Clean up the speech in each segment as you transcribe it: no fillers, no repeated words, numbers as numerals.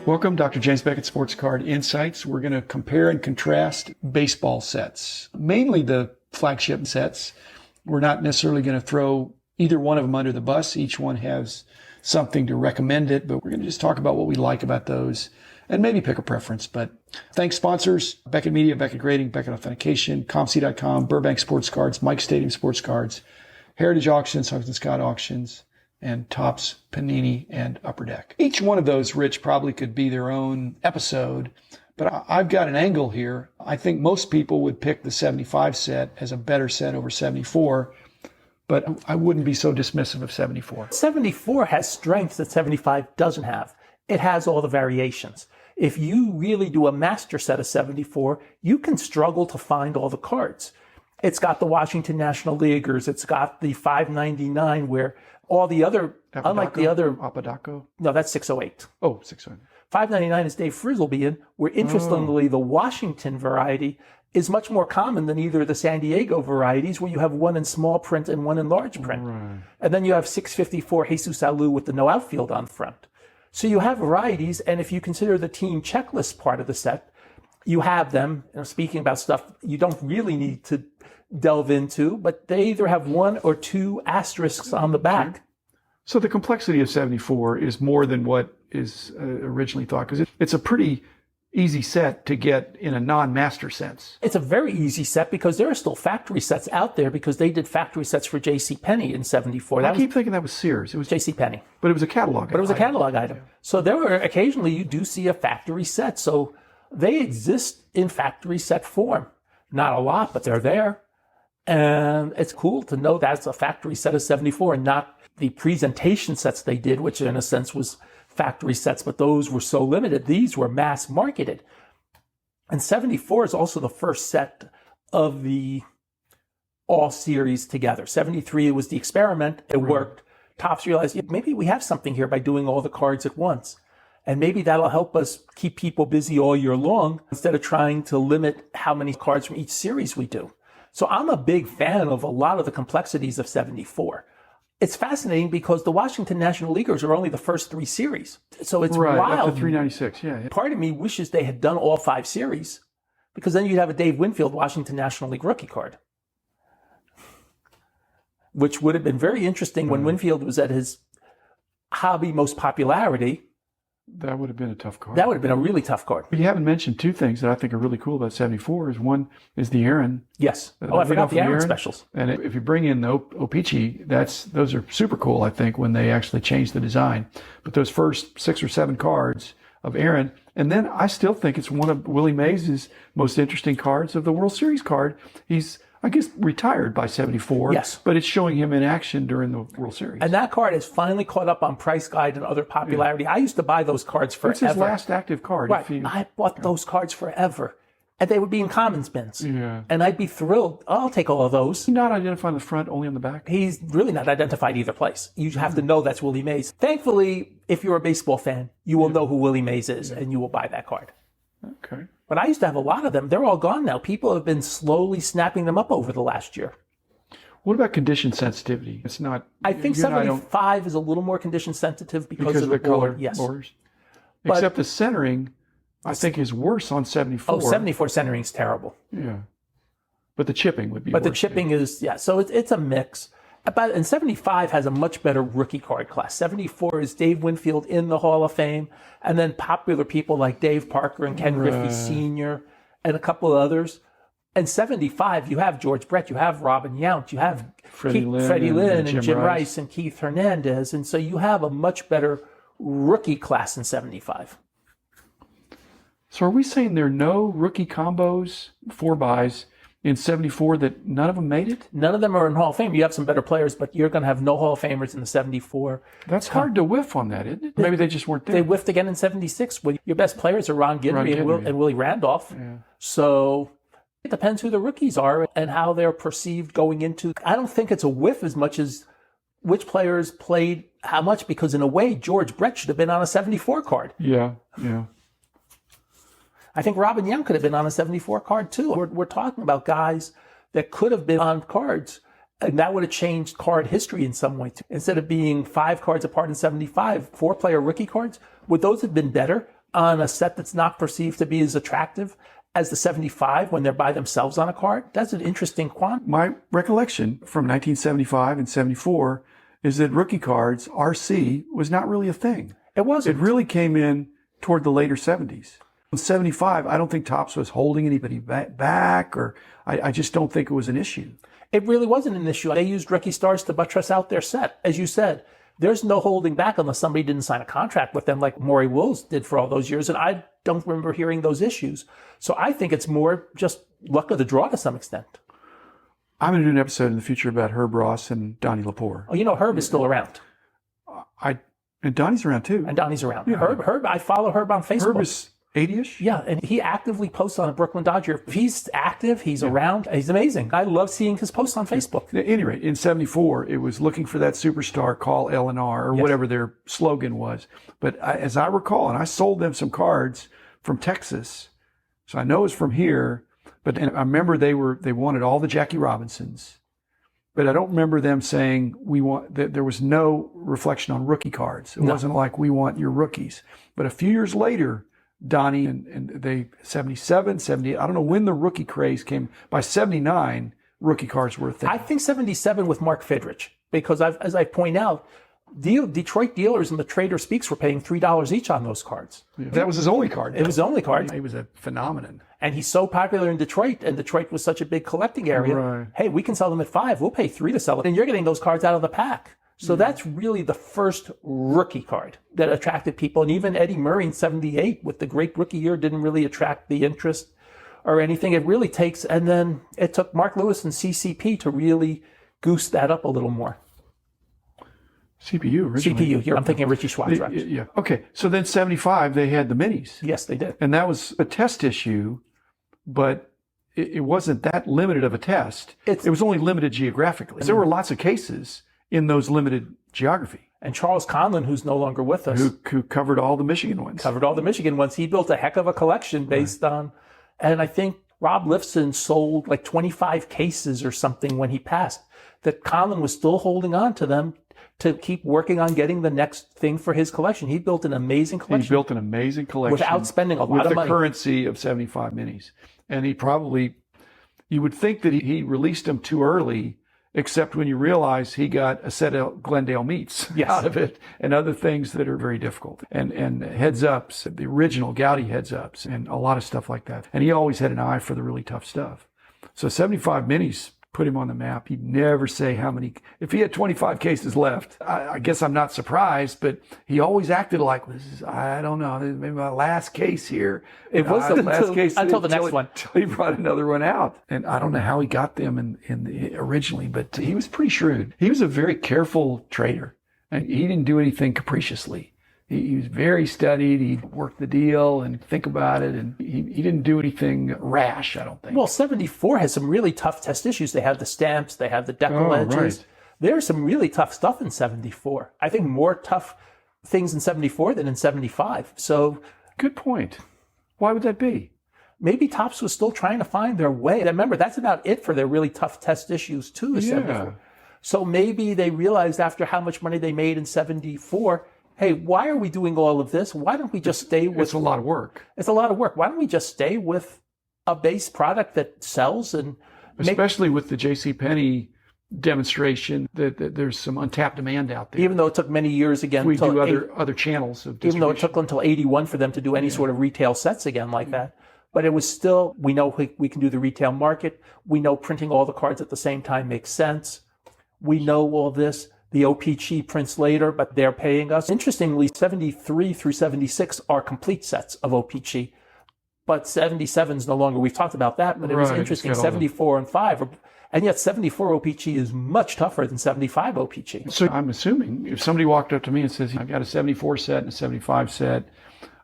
Welcome, Dr. James Beckett, Sports Card Insights. We're going to compare and contrast baseball sets, mainly the flagship sets. We're not necessarily going to throw either one of them under the bus. Each one has something to recommend it, but we're going to just talk about what we like about those and maybe pick a preference. But thanks, sponsors: Beckett Media, Beckett Grading, Beckett Authentication, ComC.com, Burbank Sports Cards, Mike Stadium Sports Cards, Heritage Auctions, Huggins Scott Auctions, and Topps, Panini, and Upper Deck. Each one of those, Rich, probably could be their own episode, but I've got an angle here. I think most people would pick the 75 set as a better set over 74, but I wouldn't be so dismissive of 74. 74 has strengths that 75 doesn't have. It has all the variations. If you really do a master set of 74, you can struggle to find all the cards. It's got the Washington National Leaguers. It's got the 599 where all the other, Apodaca, unlike the other, Apodaca? No, that's 608. Oh, 608. 599 is Dave Frizzlebean, where interestingly, the Washington variety is much more common than either the San Diego varieties, where you have one in small print and one in large print. Right. And then you have 654 Jesus Alou with the no outfield on the front. So you have varieties, and if you consider the team checklist part of the set, you have them. Speaking about stuff you don't really need to delve into, but they either have one or two asterisks on the back. So the complexity of 74 is more than what is originally thought, because it's a pretty easy set to get in a non-master sense. It's a very easy set because there are still factory sets out there, because they did factory sets for JCPenney in 74. I keep thinking that was Sears. It was JCPenney. But it was a catalog item. But it was a catalog item. So there were occasionally you do see a factory set. So they exist in factory set form. Not a lot, but they're there. And it's cool to know that's a factory set of 74 and not the presentation sets they did, which in a sense was factory sets, but those were so limited. These were mass marketed. And 74 is also the first set of the all series together. 73 was the experiment. It worked. Topps realized maybe we have something here by doing all the cards at once. And maybe that'll help us keep people busy all year long instead of trying to limit how many cards from each series we do. So I'm a big fan of a lot of the complexities of 74. It's fascinating because the Washington National Leaguers are only the first three series. So it's wild. Up to 396, yeah. Part of me wishes they had done all five series, because then you'd have a Dave Winfield Washington National League rookie card, which would have been very interesting when Winfield was at his hobby most popularity. That would have been a tough card. That would have been a really tough card. But you haven't mentioned two things that I think are really cool about 74. One is the Aaron. Yes. I forgot the Aaron specials. And if you bring in the O-Pee-Chee, those are super cool, I think, when they actually change the design. But those first 6 or 7 cards of Aaron, and then I still think it's one of Willie Mays' most interesting cards of the World Series card. He's, I guess, retired by 74. Yes. But it's showing him in action during the World Series. And that card has finally caught up on Price Guide and other popularity. Yeah. I used to buy those cards forever. It's his last active card. Right. I bought those cards forever. And they would be in commons bins. Yeah. And I'd be thrilled. I'll take all of those. He's not identified on the front, only on the back? He's really not identified either place. You have to know that's Willie Mays. Thankfully, if you're a baseball fan, you will know who Willie Mays is, and you will buy that card. Okay. But I used to have a lot of them. They're all gone now. People have been slowly snapping them up over the last year. What about condition sensitivity? It's not. I think 75 is a little more condition sensitive because of the color yes. borders. Except the centering, I think, is worse on 74. Oh, 74 centering is terrible. Yeah. But the chipping would be But worse. the chipping is, yeah. So it's a mix. And 75 has a much better rookie card class. 74 is Dave Winfield in the Hall of Fame, and then popular people like Dave Parker and Ken Griffey Sr. and a couple of others. And 75, you have George Brett, you have Robin Yount, you have Freddie Lynn and Jim Rice and Keith Hernandez. And so you have a much better rookie class in 75. So are we saying there are no rookie combos, 4-buys, in 74 that none of them made it? None of them are in Hall of Fame. You have some better players, but you're going to have no Hall of Famers in the 74. That's hard to whiff on that, isn't it? Maybe they just weren't there. They whiffed again in 76. Well, your best players are Ron Guidry and Willie Randolph. Yeah. So it depends who the rookies are and how they're perceived going into. I don't think it's a whiff as much as which players played how much, because in a way, George Brett should have been on a 74 card. Yeah. I think Robin Yount could have been on a 74 card too. We're talking about guys that could have been on cards, and that would have changed card history in some way too. Instead of being 5 cards apart in 75, 4-player rookie cards, would those have been better? on a set that's not perceived to be as attractive as the 75 when they're by themselves on a card? That's an interesting quant. My recollection from 1975 and 74 is that rookie cards, RC, was not really a thing. It wasn't. It really came in toward the later 70s. In 75, I don't think Topps was holding anybody back, or I just don't think it was an issue. It really wasn't an issue. They used rookie stars to buttress out their set. As you said, there's no holding back unless somebody didn't sign a contract with them like Maury Wills did for all those years. And I don't remember hearing those issues. So I think it's more just luck of the draw to some extent. I'm going to do an episode in the future about Herb Ross and Donnie Lepore. Oh, you know, Herb is still around. And Donnie's around too. And Donnie's around. Yeah. Herb, I follow Herb on Facebook. Herb is 80-ish? Yeah, and he actively posts on a Brooklyn Dodger. He's active, he's around, he's amazing. I love seeing his posts on Facebook. At any rate, in 74, it was looking for that superstar, call L&R, or whatever their slogan was. But as I recall, and I sold them some cards from Texas, so I know it's from here, but I remember they wanted all the Jackie Robinsons. But I don't remember them saying there was no reflection on rookie cards. It wasn't like we want your rookies. But a few years later, Donnie and they 77, 78. I don't know when the rookie craze came. By 79, rookie cards were a thing. I think 77 with Mark Fidrich, because as I point out, Detroit dealers and the Trader Speaks were paying $3 each on those cards. Yeah, that was his only card. It was the only card. He was a phenomenon. And he's so popular in Detroit, and Detroit was such a big collecting area. Right. Hey, we can sell them at $5. We'll pay $3 to sell it. And you're getting those cards out of the pack. So that's really the first rookie card that attracted people. And even Eddie Murray in 78 with the great rookie year didn't really attract the interest or anything. It really takes, and then it took Mark Lewis and CCP to really goose that up a little more. CPU originally. CPU, here I'm thinking of Richie Schwartz. Yeah. Okay. So then 75, they had the minis. Yes, they did. And that was a test issue, but it wasn't that limited of a test. It was only limited geographically. There were lots of cases in those limited geography. And Charles Conlon, who's no longer with us, who covered all the Michigan ones. He built a heck of a collection based on, and I think Rob Lifson sold like 25 cases or something when he passed, that Conlon was still holding on to them to keep working on getting the next thing for his collection. He built an amazing collection. He built an amazing collection. Without spending a lot of money. With the currency of 75 minis. And he probably, you would think that he released them too early, except when you realize he got a set of Glendale meats out of it and other things that are very difficult. And heads ups, the original Gowdy heads ups, and a lot of stuff like that. And he always had an eye for the really tough stuff. So 75 minis put him on the map. He'd never say how many. If he had 25 cases left, I guess I'm not surprised, but he always acted like, I don't know, this is maybe my last case here. It was the last case until the next one. Until he brought another one out. And I don't know how he got them originally, but he was pretty shrewd. He was a very careful trader, and he didn't do anything capriciously. He was very studied. He'd work the deal and think about it. And he didn't do anything rash, I don't think. Well, 74 has some really tough test issues. They have the stamps. They have the decal edges. Right. There's some really tough stuff in 74. I think more tough things in 74 than in 75. So, good point. Why would that be? Maybe Topps was still trying to find their way. Remember, that's about it for their really tough test issues, too, 74. So maybe they realized after how much money they made in 74, hey, why are we doing all of this? Why don't we just stay with... It's a lot of work. It's a lot of work. Why don't we just stay with a base product that sells and... Especially with the JCPenney demonstration that there's some untapped demand out there. Even though it took many years again... We do other channels of distribution. Even though it took until 81 for them to do any sort of retail sets again like that. But it was still, we know we can do the retail market. We know printing all the cards at the same time makes sense. We know all this. The OPC prints later, but they're paying us. Interestingly, 73 through 76 are complete sets of OPC, but 77 is no longer. We've talked about that, but it was interesting. 74 and 5, and yet 74 OPC is much tougher than 75 OPC. So I'm assuming if somebody walked up to me and says, I've got a 74 set and a 75 set,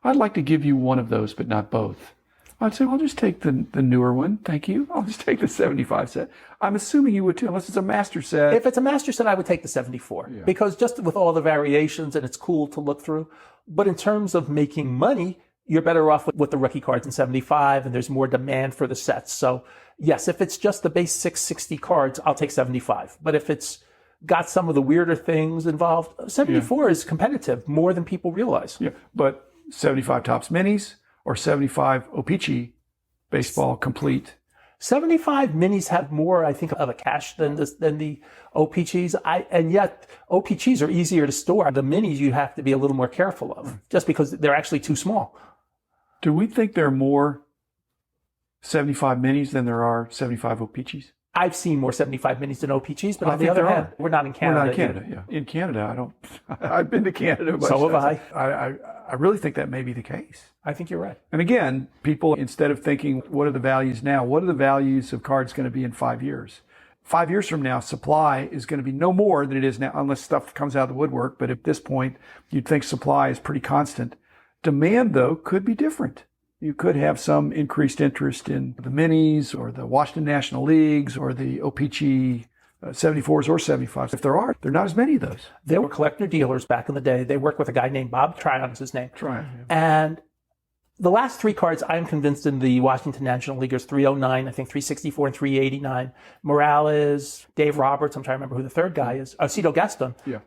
I'd like to give you one of those, but not both. I'd say, I'll just take the newer one. Thank you. I'll just take the 75 set. I'm assuming you would too, unless it's a master set. If it's a master set, I would take the 74 because just with all the variations and it's cool to look through. But in terms of making money, you're better off with the rookie cards in 75 and there's more demand for the sets. So yes, if it's just the base 660 cards, I'll take 75. But if it's got some of the weirder things involved, 74 is competitive more than people realize. Yeah, but 75 Topps Minis or 75 O-Pee-Chee baseball complete? 75 minis have more, I think, of a cache than the OPGs. And yet OPGs are easier to store. The minis you have to be a little more careful of, just because they're actually too small. Do we think there are more 75 minis than there are 75 O-Pee-Chees? I've seen more 75 minis than OPGs, but I on the think other there hand, are. we're not in Canada. We're not in Canada, yeah. In Canada, I don't. I've been to Canada. But So have I. I really think that may be the case. I think you're right. And again, people, instead of thinking, what are the values now? What are the values of cards going to be in 5 years? 5 years from now, supply is going to be no more than it is now, unless stuff comes out of the woodwork. But at this point, you'd think supply is pretty constant. Demand, though, could be different. You could have some increased interest in the minis or the Washington National Leagues or the O-Pee-Chee 74s or 75s. If there are not as many of those. There were collector dealers back in the day. They worked with a guy named Bob Tryon's his name. Tryon, yeah. And the last three cards, I'm convinced, in the Washington National Leaguers, 309, I think 364 and 389. Morales, Dave Roberts, I'm trying to remember who the third guy is, Cito Gaston. Yeah.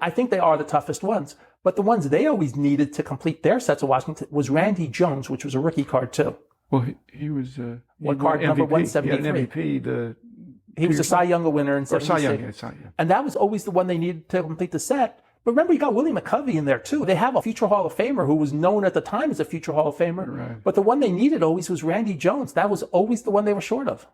I think they are the toughest ones. But the ones they always needed to complete their sets of Washington was Randy Jones, which was a rookie card too. Well, he was What card MVP. number 173? He had an MVP. He was a Cy Young winner in Or Cy 76. Young, yeah, Cy Young. And that was always the one they needed to complete the set. But remember, you got Willie McCovey in there too. They have a future Hall of Famer who was known at the time as a future Hall of Famer. Right. But the one they needed always was Randy Jones. That was always the one they were short of.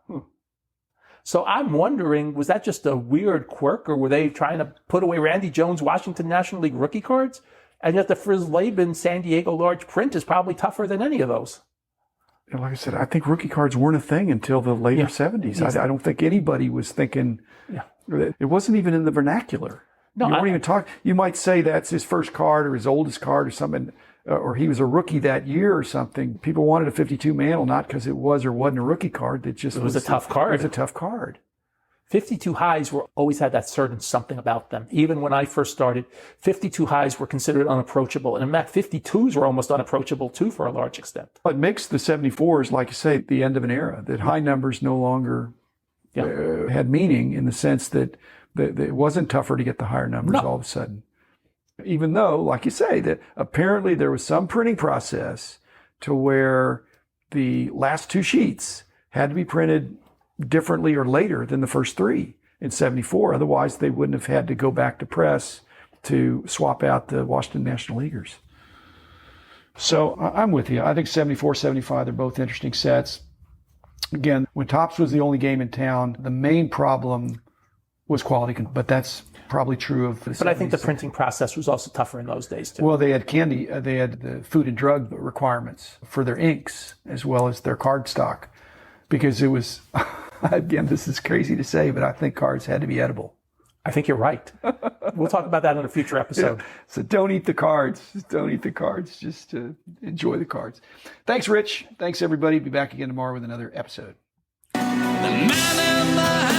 So I'm wondering, was that just a weird quirk, or were they trying to put away Randy Jones' Washington National League rookie cards? And yet the Frizz Laban San Diego large print is probably tougher than any of those. And like I said, I think rookie cards weren't a thing until the later 70s. I don't think anybody was thinking. Yeah. It wasn't even in the vernacular. No, you weren't even talking. You might say that's his first card or his oldest card or something, or he was a rookie that year or something. People wanted a 52 mantle, not because it was or wasn't a rookie card. It was a tough card. It was a tough card. 52 highs always had that certain something about them. Even when I first started, 52 highs were considered unapproachable. And in fact, 52s were almost unapproachable too for a large extent. It makes the 74s, like you say, the end of an era, that high numbers no longer had meaning, in the sense that it wasn't tougher to get the higher numbers all of a sudden. Even though, like you say, that apparently there was some printing process to where the last two sheets had to be printed differently or later than the first three in 74. Otherwise, they wouldn't have had to go back to press to swap out the Washington National Leaguers. So I'm with you. I think 74, 75, they're both interesting sets. Again, when Topps was the only game in town, the main problem was quality, but that's probably true of the 70s. But I think the printing process was also tougher in those days too. Well, they had they had the food and drug requirements for their inks as well as their card stock, because it was, again, this is crazy to say, but I think cards had to be edible. I think you're right. We'll talk about that in a future episode. Yeah. So don't eat the cards. Don't eat the cards. Just enjoy the cards. Thanks, Rich. Thanks, everybody. Be back again tomorrow with another episode. The man in the